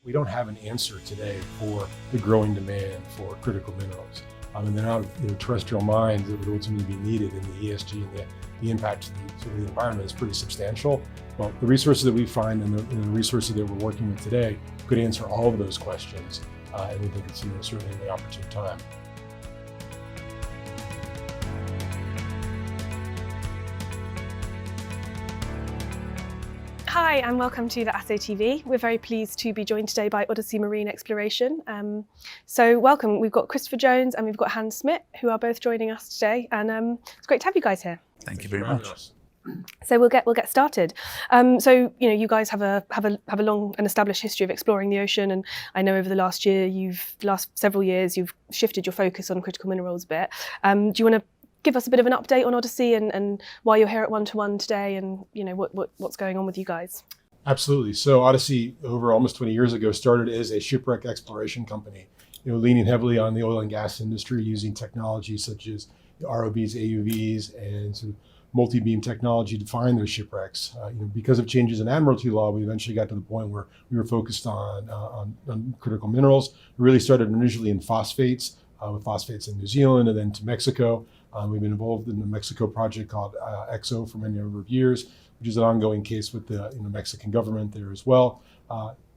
We don't have an answer today for the growing demand for critical minerals. And the amount of terrestrial mines that would ultimately be needed in the ESG and the impact to the environment is pretty substantial. Well, the resources that we find and the resources that we're working with today could answer all of those questions. And we think it's certainly the opportune time. Hi and welcome to the Assay TV. We're very pleased to be joined today by Odyssey Marine Exploration. So welcome, we've got Christopher Jones and we've got Smit, who are both joining us today, and it's great to have you guys here. Thank you very much. So we'll get started. So you guys have a long and established history of exploring the ocean, and I know over the last several years you've shifted your focus on critical minerals a bit. Do you want to give us a bit of an update on Odyssey and why you're here at 1-to-1 today, and what's going on with you guys? Absolutely. So Odyssey, over almost 20 years ago, started as a shipwreck exploration company, leaning heavily on the oil and gas industry, using technology such as ROVs, AUVs, and sort of multi-beam technology to find those shipwrecks. Because of changes in admiralty law, we eventually got to the point where we were focused on critical minerals. We really started initially in phosphates, with phosphates in New Zealand and then to Mexico. We've been involved in the Mexico project called EXO for many number of years, which is an ongoing case with the Mexican government there as well.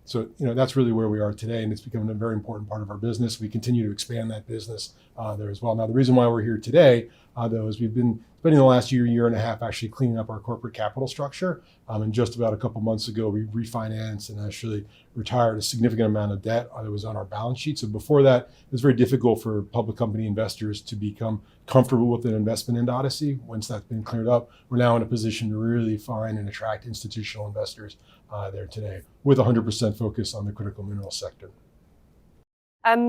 So that's really where we are today, and it's become a very important part of our business. We continue to expand that business there as well. Now, the reason why we're here today, though, is we've been spending the last year and a half actually cleaning up our corporate capital structure. And just about a couple months ago, we refinanced and actually retired a significant amount of debt that was on our balance sheet. So before that, it was very difficult for public company investors to become comfortable with an investment in Odyssey. Once that's been cleared up, we're now in a position to really find and attract institutional investors there today, with 100% focus on the critical mineral sector.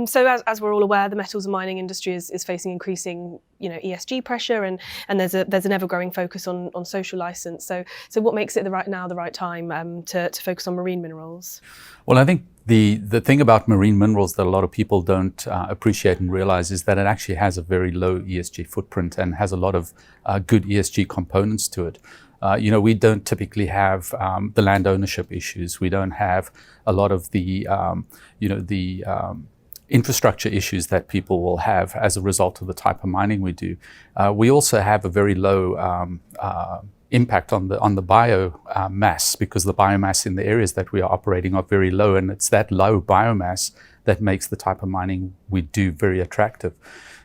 So as we're all aware, the metals and mining industry is facing increasing ESG pressure, and there's an ever-growing focus on social license. So what makes it the right time to focus on marine minerals? Well, I think the thing about marine minerals that a lot of people don't appreciate and realize is that it actually has a very low ESG footprint and has a lot of good ESG components to it. We don't typically have the land ownership issues. We don't have a lot of the infrastructure issues that people will have as a result of the type of mining we do. We also have a very low impact on the biomass, because the biomass in the areas that we are operating are very low, and it's that low biomass that makes the type of mining we do very attractive.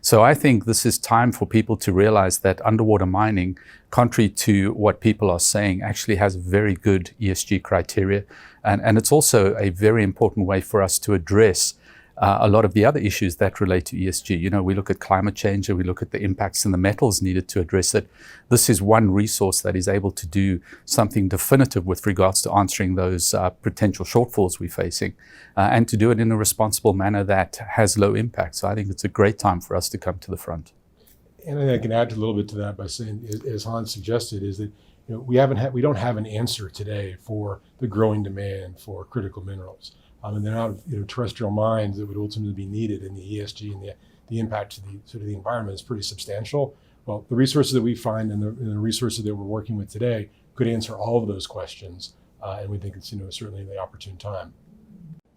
So I think this is time for people to realize that underwater mining, contrary to what people are saying, actually has very good ESG criteria, and it's also a very important way for us to address a lot of the other issues that relate to ESG. We look at climate change and we look at the impacts and the metals needed to address it. This is one resource that is able to do something definitive with regards to answering those potential shortfalls we're facing, and to do it in a responsible manner that has low impact. So I think it's a great time for us to come to the front. And I can add a little bit to that by saying, as Hans suggested, is that we don't have an answer today for the growing demand for critical minerals. And the amount of terrestrial mines that would ultimately be needed in the ESG and the impact to the environment is pretty substantial. Well, the resources that we find and the resources that we're working with today could answer all of those questions, and we think it's certainly the opportune time.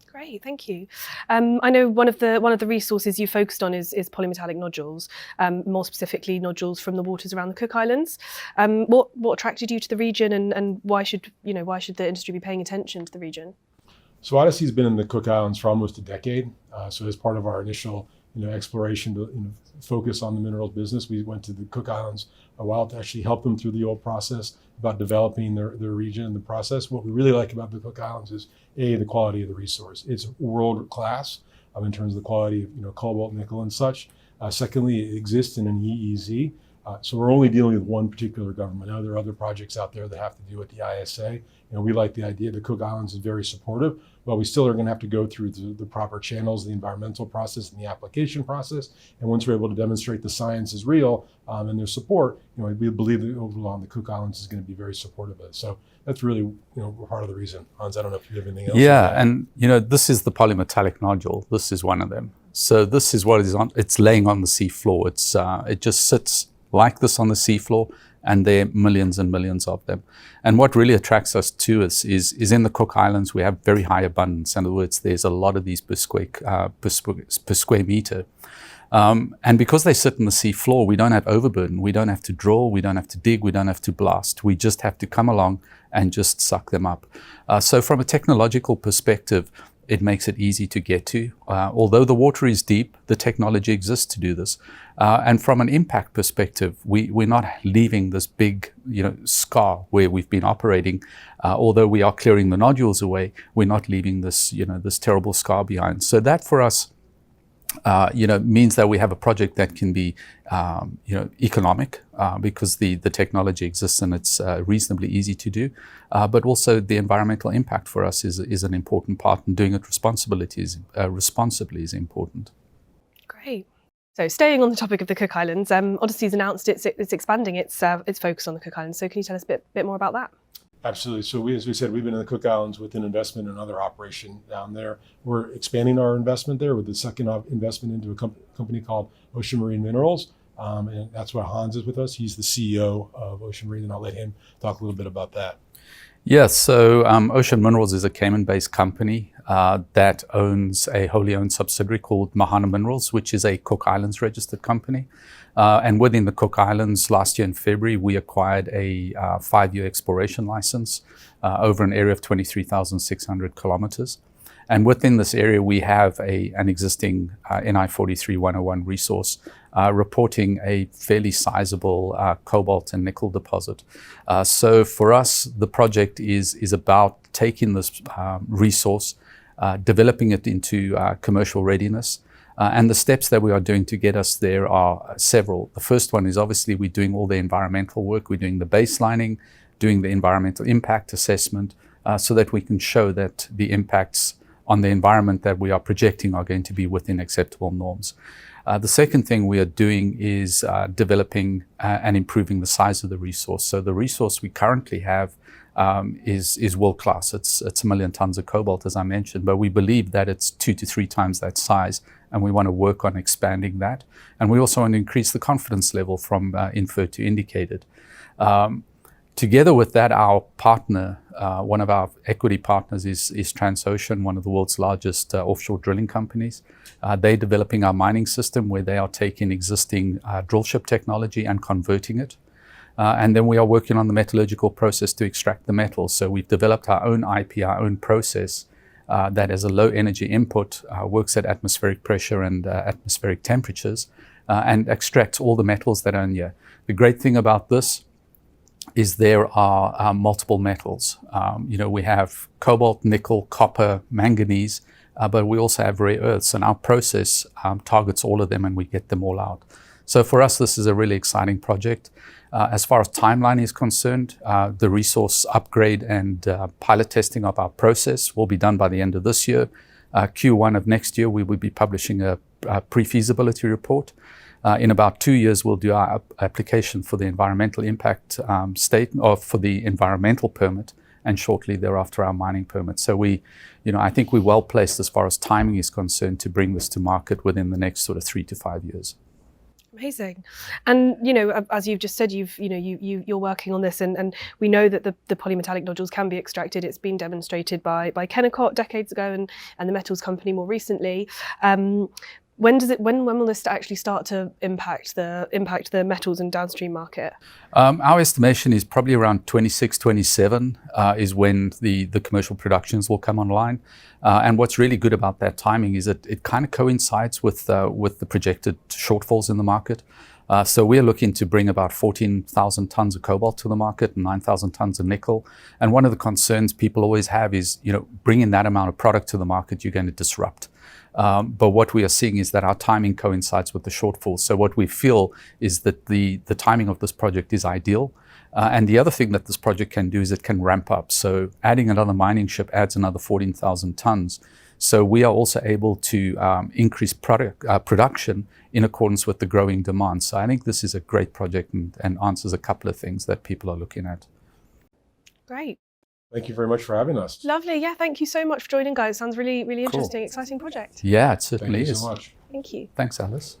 Great, thank you. I know one of the resources you focused on is polymetallic nodules, more specifically nodules from the waters around the Cook Islands. What attracted you to the region, and why should the industry be paying attention to the region? So Odyssey's been in the Cook Islands for almost a decade. So as part of our initial exploration to focus on the minerals business, we went to the Cook Islands a while to actually help them through the whole process about developing their region and the process. What we really like about the Cook Islands is the quality of the resource. It's world class in terms of the quality of cobalt, nickel, and such. Secondly, it exists in an EEZ. So we're only dealing with one particular government. Now there are other projects out there that have to do with the ISA. We like the idea. The Cook Islands is very supportive, but we still are going to have to go through the proper channels, the environmental process and the application process. And once we're able to demonstrate the science is real and their support, we believe that overall the Cook Islands is going to be very supportive of it. So that's really part of the reason. Hans, I don't know if you have anything else. Yeah, and this is the polymetallic nodule. This is one of them. So this is what it is on. It's laying on the sea floor. It just sits like this on the seafloor, and there are millions and millions of them. And what really attracts us to us is in the Cook Islands, we have very high abundance. In other words, there's a lot of these per square meter. And because they sit in the sea floor, we don't have overburden. We don't have to drill, we don't have to dig, we don't have to blast. We just have to come along and just suck them up. So from a technological perspective, it makes it easy to get to. Although the water is deep, the technology exists to do this. And from an impact perspective, we're not leaving this big, scar where we've been operating. Although we are clearing the nodules away, we're not leaving this, this terrible scar behind. So that for us, means that we have a project that can be, economic because the technology exists and it's reasonably easy to do. But also the environmental impact for us is an important part, and doing it responsibly is important. Great. So staying on the topic of the Cook Islands, Odyssey's announced it's expanding its focus on the Cook Islands. So can you tell us a bit more about that? Absolutely. So as we said, we've been in the Cook Islands with an investment and another operation down there. We're expanding our investment there with the second investment into a company called Ocean Marine Minerals. And that's why Hans is with us. He's the CEO of Ocean Marine, and I'll let him talk a little bit about that. Yes, so Ocean Minerals is a Cayman-based company that owns a wholly owned subsidiary called Mahana Minerals, which is a Cook Islands registered company. And within the Cook Islands, last year in February, we acquired a 5-year exploration license over an area of 23,600 kilometers. And within this area, we have an existing NI 43-101 resource reporting a fairly sizable cobalt and nickel deposit. So for us, the project is about taking this resource, developing it into commercial readiness. And the steps that we are doing to get us there are several. The first one is obviously we're doing all the environmental work. We're doing the baselining, doing the environmental impact assessment, so that we can show that the impacts on the environment that we are projecting are going to be within acceptable norms. The second thing we are doing is developing and improving the size of the resource. So the resource we currently have is world class. It's 1 million tons of cobalt, as I mentioned, but we believe that it's 2 to 3 times that size, and we want to work on expanding that. And we also want to increase the confidence level from inferred to indicated. Together with that, our partner, one of our equity partners is Transocean, one of the world's largest offshore drilling companies. They're developing our mining system where they are taking existing drillship technology and converting it. And then we are working on the metallurgical process to extract the metals. So we've developed our own IP, our own process that has a low energy input, works at atmospheric pressure and atmospheric temperatures, and extracts all the metals that are in here. The great thing about this is there are multiple metals. We have cobalt, nickel, copper, manganese, but we also have rare earths, and our process targets all of them and we get them all out. So for us, this is a really exciting project. As far as timeline is concerned, the resource upgrade and pilot testing of our process will be done by the end of this year. Q1 of next year, we will be publishing a pre-feasibility report. In about 2 years, we'll do our application for the environmental impact statement, or for the environmental permit, and shortly thereafter our mining permit. So I think we're well placed as far as timing is concerned to bring this to market within the next sort of 3 to 5 years. Amazing. And, as you've just said, you're working on this, and we know that the polymetallic nodules can be extracted. It's been demonstrated by Kennecott decades ago and the metals company more recently. When will this actually start to impact the metals and downstream market? Our estimation is probably around 26, 27 is when the commercial productions will come online. And what's really good about that timing is that it kind of coincides with the projected shortfalls in the market. So we're looking to bring about 14,000 tons of cobalt to the market and 9,000 tons of nickel. And one of the concerns people always have is, bringing that amount of product to the market, you're going to disrupt. But what we are seeing is that our timing coincides with the shortfall. So what we feel is that the timing of this project is ideal. And the other thing that this project can do is it can ramp up. So adding another mining ship adds another 14,000 tons. So we are also able to increase production in accordance with the growing demand. So I think this is a great project and answers a couple of things that people are looking at. Great. Thank you very much for having us. Lovely. Yeah, thank you so much for joining, guys. Sounds really, really interesting, exciting project. Yeah, it certainly is. Thank you so much. Thank you. Thanks, Alice.